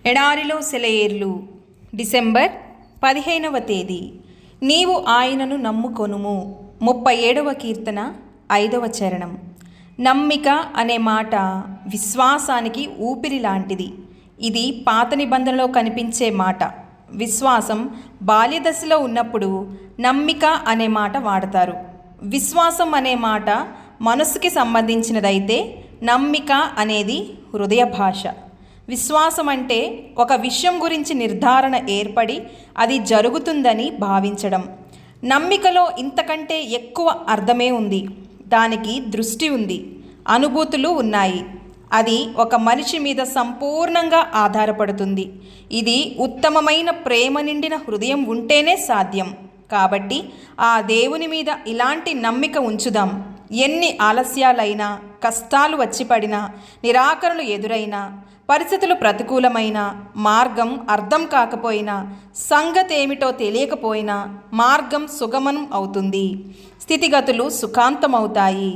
ఎడారిలో సెలయేర్లు డిసెంబర్ 15వ తేదీ. నీవు ఆయనను నమ్ముకొనుము. 37వ కీర్తన 5వ చరణం. నమ్మిక అనే మాట విశ్వాసానికి ఊపిరి లాంటిది. ఇది పాత నిబంధనలో కనిపించే మాట. విశ్వాసం బాల్యదశలో ఉన్నప్పుడు నమ్మిక అనే మాట వాడతారు. విశ్వాసం అనే మాట మనసుకి సంబంధించినదైతే నమ్మిక అనేది హృదయ భాష. విశ్వాసం అంటే ఒక విషయం గురించి నిర్ధారణ ఏర్పడి అది జరుగుతుందని భావించడం. నమ్మికలో ఇంతకంటే ఎక్కువ అర్థమే ఉంది. దానికి దృష్టి ఉంది, అనుభూతులు ఉన్నాయి. అది ఒక మనిషి మీద సంపూర్ణంగా ఆధారపడుతుంది. ఇది ఉత్తమమైన ప్రేమ నిండిన హృదయం ఉంటేనే సాధ్యం. కాబట్టి ఆ దేవుని మీద ఇలాంటి నమ్మిక ఉంచుదాం. ఎన్ని ఆలస్యాలైనా, కష్టాలు వచ్చి పడినా, నిరాకరణలు ఎదురైనా, పరిస్థితులు ప్రతికూలమైన, మార్గం అర్థం కాకపోయినా, సంగతి ఏమిటో తెలియకపోయినా మార్గం సుగమనం అవుతుంది. స్థితిగతులు సుఖాంతమవుతాయి.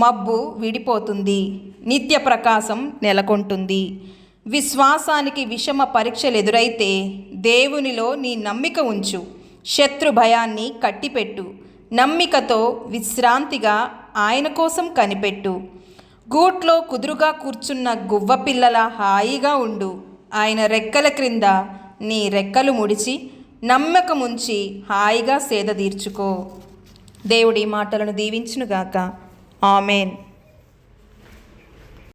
మబ్బు విడిపోతుంది. నిత్య ప్రకాశం నెలకొంటుంది. విశ్వాసానికి విషమ పరీక్షలు ఎదురైతే దేవునిలో నీ నమ్మిక ఉంచు. శత్రు భయాన్ని కట్టిపెట్టు. నమ్మికతో విశ్రాంతిగా ఆయన కోసం కనిపెట్టు. గూట్లో కుదురుగా కూర్చున్న గువ్వ పిల్లలా హాయిగా ఉండు. ఆయన రెక్కల క్రింద నీ రెక్కలు ముడిచి నమ్మకముంచి హాయిగా సేద తీర్చుకో. దేవుడి మాటలను దీవించునుగాక. ఆమెన్.